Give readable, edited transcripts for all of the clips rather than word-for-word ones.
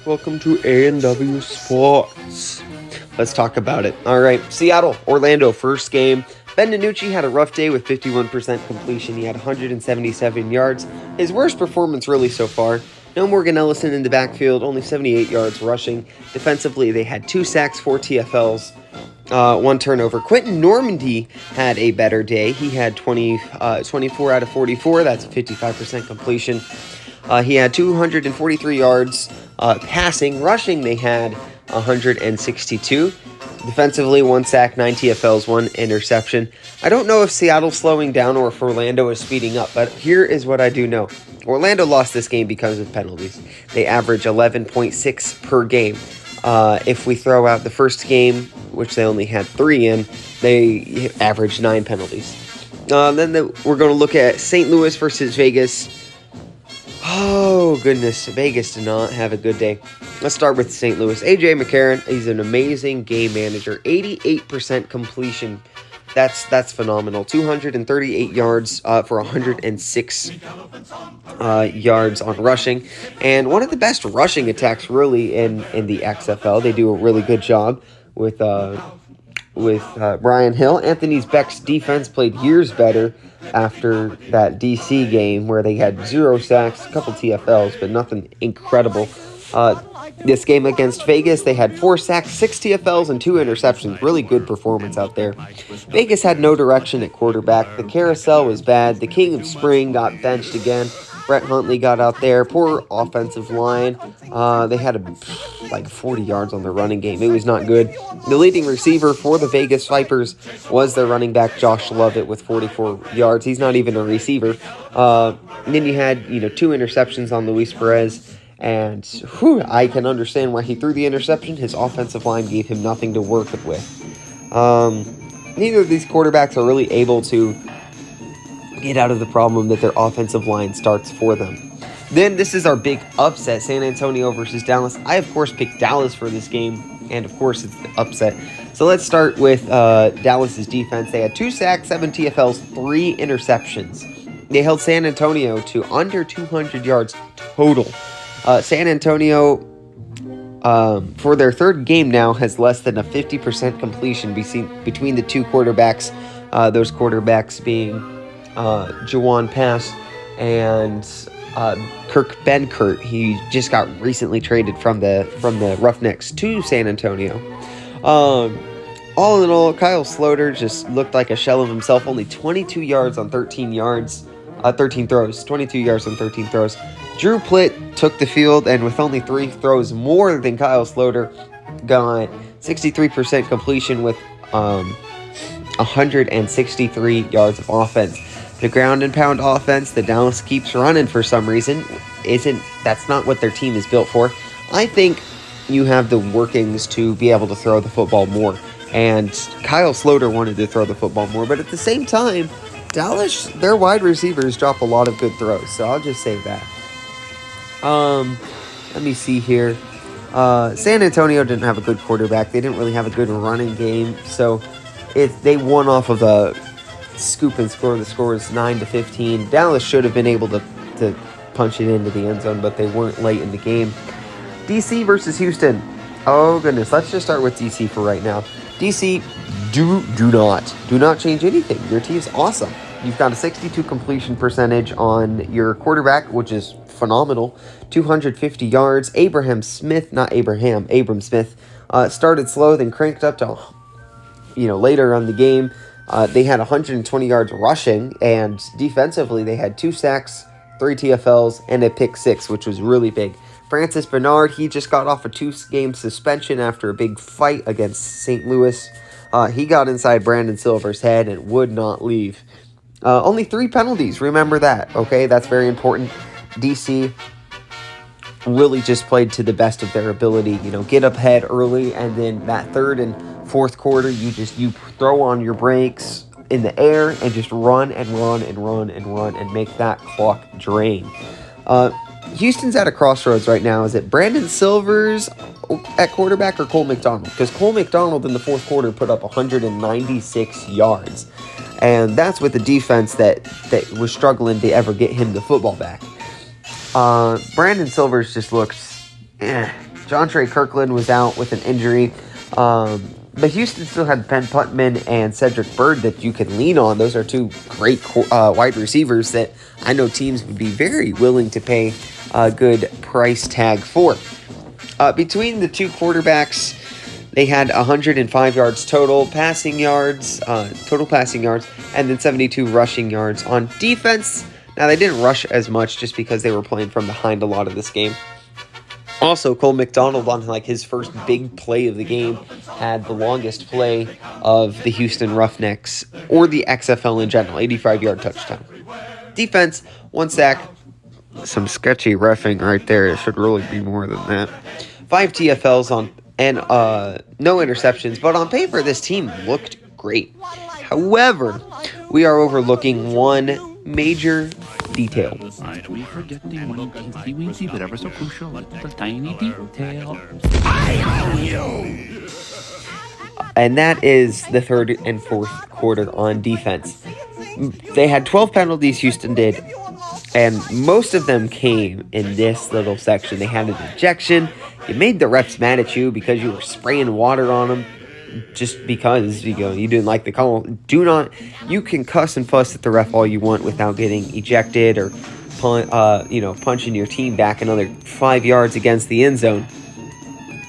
Welcome to A&W Sports. Let's talk about it. All right, Seattle, Orlando, first game. Ben DiNucci had a rough day with 51% completion. He had 177 yards. His worst performance really so far. No Morgan Ellison in the backfield, only 78 yards rushing. Defensively, they had 2 sacks, 4 TFLs, 1 turnover. Quentin Normandy had a better day. He had 24 out of 44. That's 55% completion. He had 243 yards passing. Rushing, they had 162. Defensively, 1 sack, 9 TFLs, 1 interception. I don't know if Seattle's slowing down or if Orlando is speeding up, but here is what I do know. Orlando lost this game because of penalties. They average 11.6 per game. If we throw out the first game, which they only had 3 in, they averaged 9 penalties. Then we're going to look at St. Louis versus Vegas. Oh, goodness. Vegas did not have a good day. Let's start with St. Louis. A.J. McCarron, he's an amazing game manager. 88% completion. That's phenomenal. 238 yards for 106 yards on rushing. And one of the best rushing attacks, really, in the XFL. They do a really good job with Brian Hill. Anthony Beck's defense played years better after that DC game where they had 0 sacks, a couple TFLs, but nothing incredible. This game against Vegas, they had 4 sacks, 6 TFLs, and 2 interceptions. Really good performance out there. Vegas had no direction at quarterback. The carousel was bad. The King of Spring got benched again. Brett Huntley got out there. Poor offensive line. They had like 40 yards on their running game. It was not good. The leading receiver for the Vegas Vipers was their running back, Josh Lovett, with 44 yards. He's not even a receiver. Then you had 2 interceptions on Luis Perez. And I can understand why he threw the interception. His offensive line gave him nothing to work with. Neither of these quarterbacks are really able to get out of the problem that their offensive line starts for them. Then this is our big upset, San Antonio versus Dallas. I, of course, picked Dallas for this game, and, of course, it's the upset. So let's start with Dallas's defense. They had 2 sacks, 7 TFLs, 3 interceptions. They held San Antonio to under 200 yards total. San Antonio, for their third game now, has less than a 50% completion between the 2 quarterbacks. Those quarterbacks being Jawan Pass and Kirk Benkert. He just got recently traded from the Roughnecks to San Antonio. All in all, Kyle Sloter just looked like a shell of himself. Only 22 yards on 13 throws. 22 yards on 13 throws. Drew Plitt took the field, and with only 3 throws more than Kyle Sloter, got 63% completion with 163 yards of offense. The ground and pound offense that Dallas keeps running for some reason that's not what their team is built for. I think you have the workings to be able to throw the football more, and Kyle Sloter wanted to throw the football more, but at the same time, Dallas, their wide receivers drop a lot of good throws, so I'll just say that. Let me see here. San Antonio didn't have a good quarterback. They didn't really have a good running game, so they won off of a scoop and score. The score was 9-15. Dallas should have been able to punch it into the end zone, but they weren't late in the game. DC versus Houston. Oh goodness, let's just start with DC for right now. DC, do not change anything. Your team's awesome. You've got a 62 completion percentage on your quarterback, which is phenomenal. 250 yards. Abram Smith started slow, then cranked up to later on the game. They had 120 yards rushing, and defensively they had 2 sacks, 3 TFLs, and a pick 6, which was really big. Francis Bernard, he just got off a 2-game suspension after a big fight against St. Louis. He got inside Brandon Silver's head and would not leave. Only 3 penalties, remember that, okay? That's very important. DC really just played to the best of their ability, get up ahead early, and then that 3rd and 4th quarter, you throw on your brakes in the air and just run and make that clock drain. Houston's at a crossroads right now. Is it Brandon Silvers at quarterback or Cole McDonald? Because Cole McDonald in the 4th quarter put up 196 yards. And that's with the defense that was struggling to ever get him the football back. Brandon Silvers just looks John Trey Kirkland was out with an injury. But Houston still had Ben Putman and Cedric Byrd that you can lean on. Those are two great wide receivers that I know teams would be very willing to pay a good price tag for. Between the two quarterbacks, they had 105 yards total passing yards, and then 72 rushing yards. On defense, now they didn't rush as much just because they were playing from behind a lot of this game. Also, Cole McDonald on his first big play of the game had the longest play of the Houston Roughnecks or the XFL in general, 85-yard touchdown. Defense, 1 sack. Some sketchy reffing right there. It should really be more than that. 5 TFLs and no interceptions, but on paper this team looked great. However, we are overlooking one major detail. We forget the one teensy-weensy but ever so crucial little tiny detail. And that is the third and fourth quarter on defense. They had 12 penalties, Houston did, and most of them came in this little section. They had an ejection. It made the refs mad at you because you were spraying water on them. Just because you didn't like the call. You can cuss and fuss at the ref all you want without getting ejected or punching your team back another 5 yards against the end zone.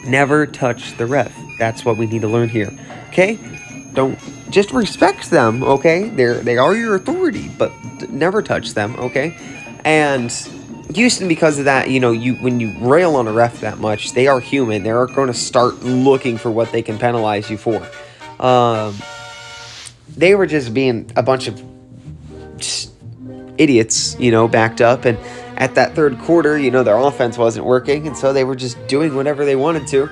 Never touch the ref. That's what we need to learn here. Okay? Don't just respect them, okay? They are your authority, but never touch them, okay? And Houston, because of that, when you rail on a ref that much, they are human. They are going to start looking for what they can penalize you for. They were just being a bunch of idiots, backed up. And at that third quarter, their offense wasn't working. And so they were just doing whatever they wanted to.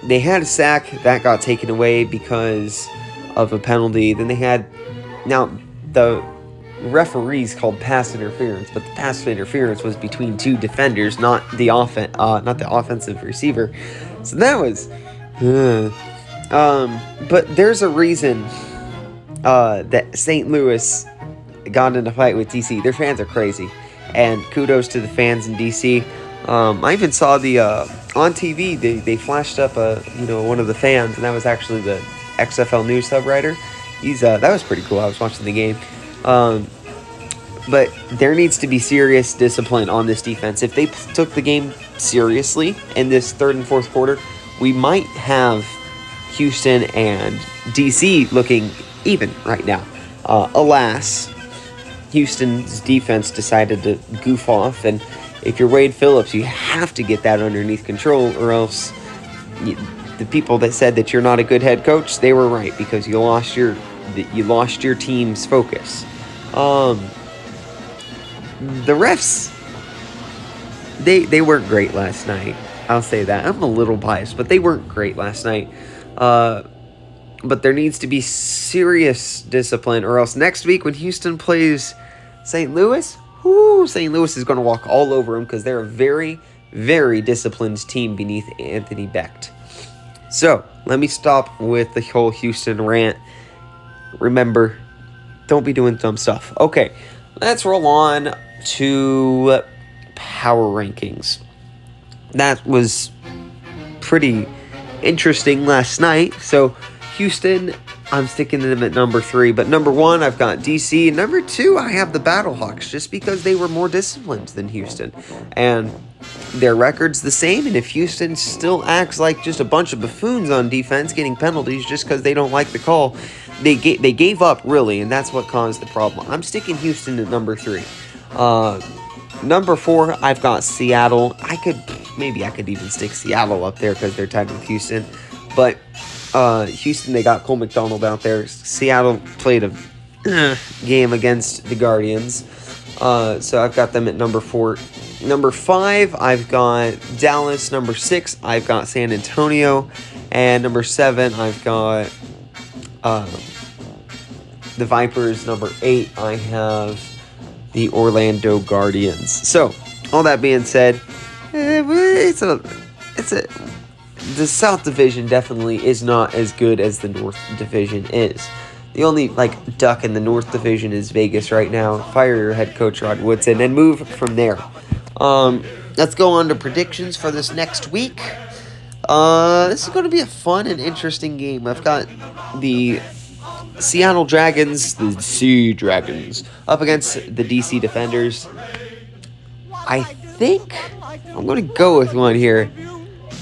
They had a sack that got taken away because of a penalty. Then they had, now the referees called pass interference, but the pass interference was between two defenders, not the offensive receiver. So that was, but there's a reason that St. Louis got in a fight with DC. Their fans are crazy, and kudos to the fans in DC. I even saw on TV they flashed up one of the fans, and that was actually the XFL news sub-writer. That was pretty cool. I was watching the game. But there needs to be serious discipline on this defense. If they took the game seriously in this third and fourth quarter, we might have Houston and DC looking even right now. Alas, Houston's defense decided to goof off, and if you're Wade Phillips, you have to get that underneath control, or else the people that said that you're not a good head coach, they were right, because you lost your team's focus. The refs, they weren't great last night. I'll say that. I'm a little biased, but they weren't great last night. But there needs to be serious discipline, or else next week when Houston plays St. Louis, St. Louis is going to walk all over them, because they're a very, very disciplined team beneath Anthony Becht. So, let me stop with the whole Houston rant. Remember, don't be doing dumb stuff. Okay, let's roll on to power rankings. That was pretty interesting last night. So, Houston, I'm sticking them at number 3. But number 1, I've got DC. Number 2, I have the Battlehawks, just because they were more disciplined than Houston. And their record's the same. And if Houston still acts like just a bunch of buffoons on defense, getting penalties just because they don't like the call, they gave up, really, and that's what caused the problem. I'm sticking Houston at number 3. Number 4, I've got Seattle. I could even stick Seattle up there because they're tied with Houston. But Houston, they got Cole McDonald out there. Seattle played a game against the Guardians. So I've got them at number 4. Number 5, I've got Dallas. Number 6, I've got San Antonio. And number 7, I've got the Vipers. Number 8, I have the Orlando Guardians. So, all that being said, the South Division definitely is not as good as the North Division is. The only, duck in the North Division is Vegas right now. Fire your head coach, Rod Woodson, and move from there. let's go on to predictions for this next week. This is going to be a fun and interesting game. I've got the Seattle Dragons, the Sea Dragons, up against the DC Defenders. I think I'm going to go with one here.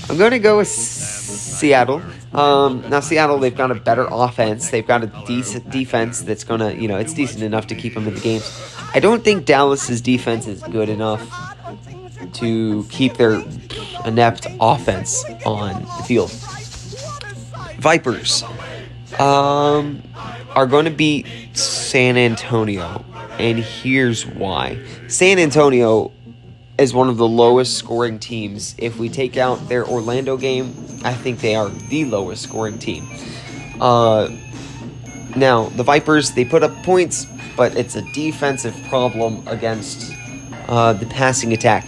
I'm going to go with Seattle. Now, Seattle, they've got a better offense. They've got a decent defense that's going to, it's decent enough to keep them in the games. I don't think Dallas's defense is good enough to keep their inept offense on the field. Vipers are going to beat San Antonio, and here's why. San Antonio is one of the lowest scoring teams. If we take out their Orlando game, I think they are the lowest scoring team. Now, the Vipers, they put up points, but it's a defensive problem against the passing attack.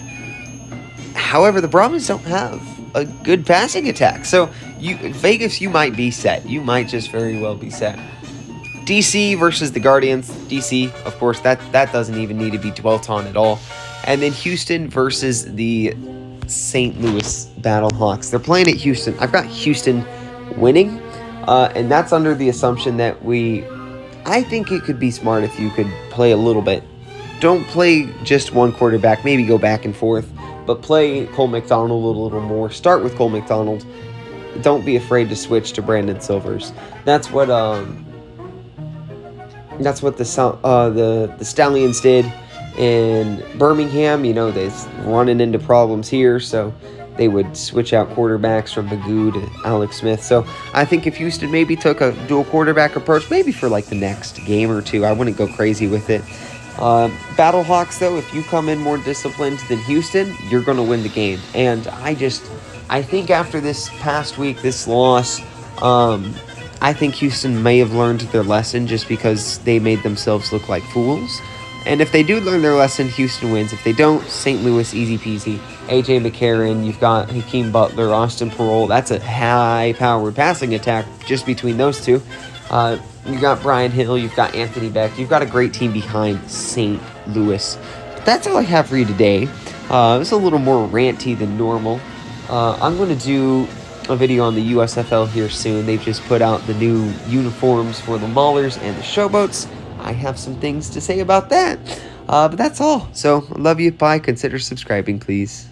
However, the Brahmins don't have a good passing attack. So, Vegas, you might be set. You might just very well be set. DC versus the Guardians. DC, of course, that doesn't even need to be dwelt on at all. And then Houston versus the St. Louis Battlehawks. They're playing at Houston. I've got Houston winning, and that's under the assumption that I think it could be smart if you could play a little bit. Don't play just one quarterback, maybe go back and forth, but play Cole McDonald a little more. Start with Cole McDonald. Don't be afraid to switch to Brandon Silvers. That's what the Stallions did in Birmingham. They're running into problems here, so they would switch out quarterbacks from Magoo to Alex Smith. So I think if Houston maybe took a dual quarterback approach, maybe for like the next game or two, I wouldn't go crazy with it. Battlehawks, though, if you come in more disciplined than Houston, you're going to win the game. And I think after this past week, this loss, I think Houston may have learned their lesson just because they made themselves look like fools. And if they do learn their lesson, Houston wins. If they don't, St. Louis, easy peasy. A.J. McCarron, you've got Hakeem Butler, Austin Parole. That's a high-powered passing attack just between those two. You got Brian Hill, you've got Anthony Beck. You've got a great team behind St. Louis. But that's all I have for you today. It's a little more ranty than normal. I'm going to do a video on the USFL here soon. They've just put out the new uniforms for the Maulers and the Showboats. I have some things to say about that. But that's all. So, I love you. Bye. Consider subscribing, please.